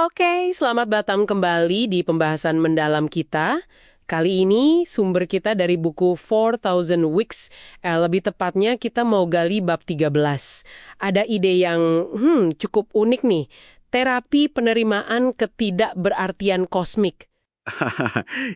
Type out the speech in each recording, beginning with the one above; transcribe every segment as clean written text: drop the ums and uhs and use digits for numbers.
Oke, selamat datang kembali di pembahasan mendalam kita. Kali ini sumber kita dari buku 4000 Weeks. Lebih tepatnya kita mau gali bab 13. Ada ide yang cukup unik nih. Terapi penerimaan ketidakberartian kosmik.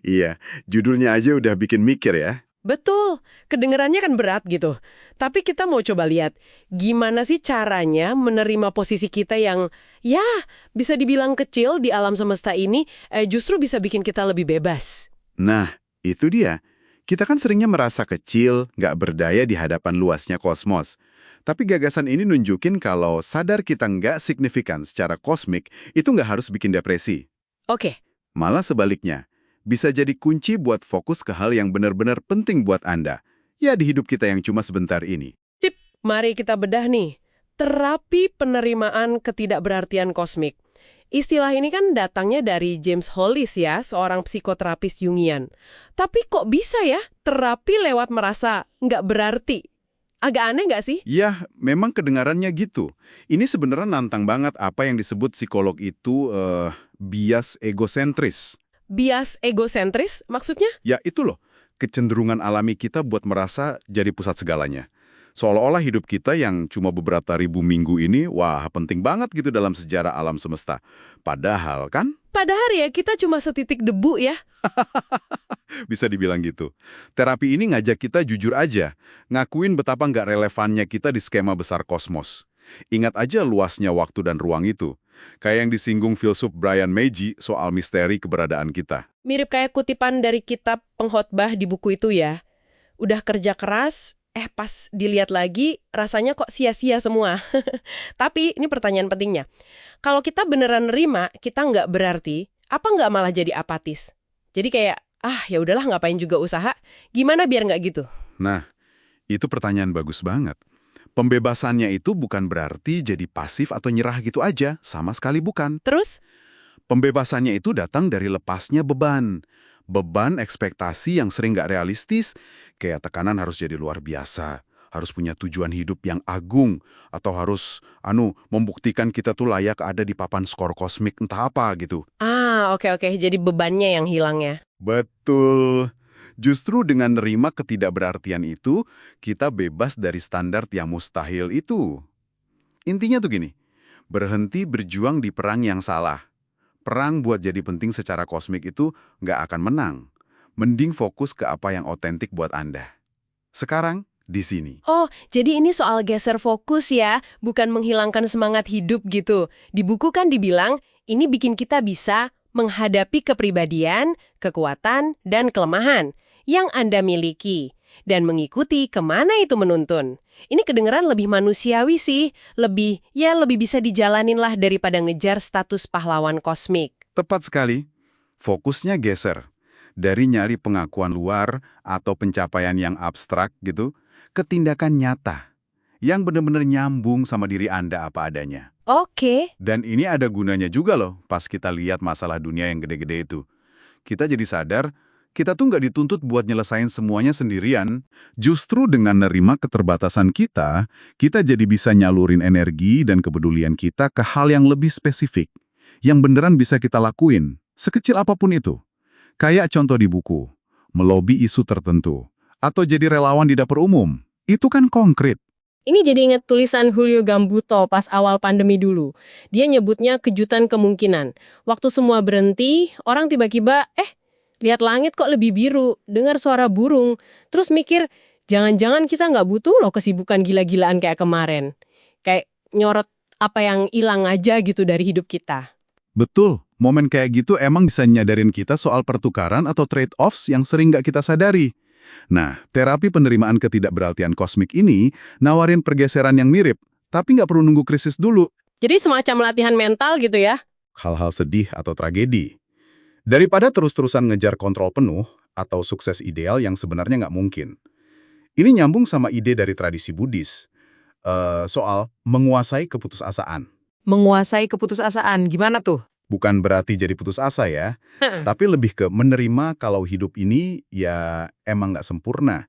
Iya, judulnya aja udah bikin mikir ya. Betul, kedengerannya kan berat gitu. Tapi kita mau coba lihat, gimana sih caranya menerima posisi kita yang, ya, bisa dibilang kecil di alam semesta ini, justru bisa bikin kita lebih bebas. Nah, itu dia. Kita kan seringnya merasa kecil, nggak berdaya di hadapan luasnya kosmos. Tapi gagasan ini nunjukin kalau sadar kita nggak signifikan secara kosmik, itu nggak harus bikin depresi. Oke, Malah sebaliknya, bisa jadi kunci buat fokus ke hal yang benar-benar penting buat Anda. Ya di hidup kita yang cuma sebentar ini. sip, mari kita bedah nih. Terapi penerimaan ketidakberartian kosmik. Istilah ini kan datangnya dari James Hollis ya, seorang psikoterapis Jungian. Tapi kok bisa ya terapi lewat merasa nggak berarti? Agak aneh nggak sih? Ya, memang kedengarannya gitu. Ini sebenarnya nantang banget apa yang disebut psikolog itu bias egosentris. Bias egosentris maksudnya? Ya itu loh, kecenderungan alami kita buat merasa jadi pusat segalanya. Seolah-olah hidup kita yang cuma beberapa ribu minggu ini, wah penting banget gitu dalam sejarah alam semesta. Padahal kan, Padahal ya kita cuma setitik debu ya. bisa dibilang gitu. Terapi ini ngajak kita jujur aja, ngakuin betapa nggak relevannya kita di skema besar kosmos. Ingat aja luasnya waktu dan ruang itu. Kayak yang disinggung filsuf Brian Magee soal misteri keberadaan kita. Mirip kayak kutipan dari kitab pengkhotbah di buku itu ya. Udah kerja keras, pas dilihat lagi rasanya kok sia-sia semua. Tapi ini pertanyaan pentingnya. Kalau kita beneran nerima, kita nggak berarti, apa nggak malah jadi apatis? Jadi kayak, ya udahlah ngapain juga usaha, gimana biar nggak gitu? Nah, itu pertanyaan bagus banget. Pembebasannya itu bukan berarti jadi pasif atau nyerah gitu aja, sama sekali bukan. Terus, Pembebasannya itu datang dari lepasnya beban. Beban ekspektasi yang sering nggak realistis, kayak tekanan harus jadi luar biasa, harus punya tujuan hidup yang agung, atau harus, membuktikan kita tuh layak ada di papan skor kosmik entah apa gitu. oke, jadi bebannya yang hilang ya. Betul. Justru dengan nerima ketidakberartian itu, kita bebas dari standar yang mustahil itu. Intinya tuh gini, berhenti berjuang di perang yang salah. Perang buat jadi penting secara kosmik itu nggak akan menang. Mending fokus ke apa yang otentik buat Anda. Sekarang, di sini. Oh, jadi ini soal geser fokus ya, bukan menghilangkan semangat hidup gitu. Di buku kan dibilang, ini bikin kita bisa menghadapi kepribadian, kekuatan, dan kelemahan yang Anda miliki, dan mengikuti kemana itu menuntun. Ini kedengeran lebih manusiawi sih, lebih bisa dijalanin lah daripada ngejar status pahlawan kosmik. Tepat sekali. Fokusnya geser. Dari nyari pengakuan luar atau pencapaian yang abstrak gitu, ke tindakan nyata. Yang benar-benar nyambung sama diri Anda apa adanya. Oke. Dan ini ada gunanya juga loh pas kita lihat masalah dunia yang gede-gede itu. Kita jadi sadar, kita tuh nggak dituntut buat nyelesain semuanya sendirian. Justru dengan nerima keterbatasan kita jadi bisa nyalurin energi dan kepedulian kita ke hal yang lebih spesifik. Yang beneran bisa kita lakuin, sekecil apapun itu. Kayak contoh di buku, melobi isu tertentu, atau jadi relawan di dapur umum. Itu kan konkret. Ini jadi ingat tulisan Julio Gambuto pas awal pandemi dulu. Dia nyebutnya kejutan kemungkinan. Waktu semua berhenti, orang tiba-tiba, lihat langit kok lebih biru, dengar suara burung. Terus mikir, jangan-jangan kita nggak butuh loh kesibukan gila-gilaan kayak kemarin. Kayak nyorot apa yang hilang aja gitu dari hidup kita. Betul, momen kayak gitu emang bisa nyadarin kita soal pertukaran atau trade-offs yang sering nggak kita sadari. Nah, terapi penerimaan ketidakberartian kosmik ini nawarin pergeseran yang mirip, tapi nggak perlu nunggu krisis dulu. Jadi semacam latihan mental gitu ya? Hal-hal sedih atau tragedi. Daripada terus-terusan ngejar kontrol penuh atau sukses ideal yang sebenarnya nggak mungkin. Ini nyambung sama ide dari tradisi Buddhis, soal menguasai keputusasaan. Menguasai keputusasaan, gimana tuh? Bukan berarti jadi putus asa ya, tapi lebih ke menerima kalau hidup ini ya emang nggak sempurna.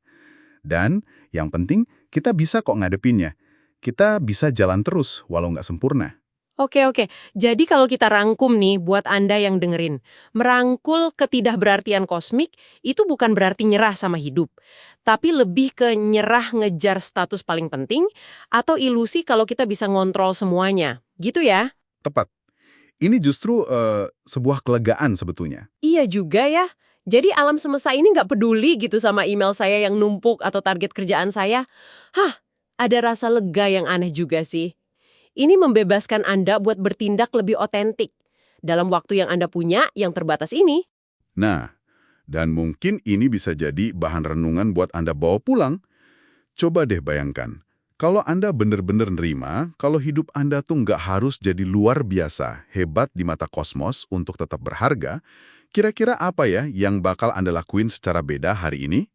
Dan yang penting kita bisa kok ngadepinnya. Kita bisa jalan terus walau nggak sempurna. Oke. Jadi kalau kita rangkum nih buat Anda yang dengerin, merangkul ketidakberartian kosmik itu bukan berarti nyerah sama hidup, tapi lebih ke nyerah ngejar status paling penting atau ilusi kalau kita bisa ngontrol semuanya. Gitu ya? Tepat. Ini justru sebuah kelegaan sebetulnya. Iya juga ya. Jadi alam semesta ini nggak peduli gitu sama email saya yang numpuk atau target kerjaan saya. Hah, ada rasa lega yang aneh juga sih. Ini membebaskan Anda buat bertindak lebih otentik dalam waktu yang Anda punya yang terbatas ini. Nah, dan mungkin ini bisa jadi bahan renungan buat Anda bawa pulang. Coba deh bayangkan, kalau Anda benar-benar nerima, kalau hidup Anda tuh nggak harus jadi luar biasa, hebat di mata kosmos untuk tetap berharga, kira-kira apa ya yang bakal Anda lakuin secara beda hari ini?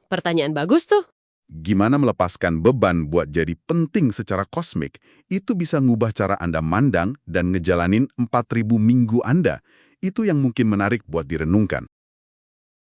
Pertanyaan bagus tuh. Gimana melepaskan beban buat jadi penting secara kosmik, itu bisa ngubah cara Anda mandang dan ngejalanin 4.000 minggu Anda. Itu yang mungkin menarik buat direnungkan.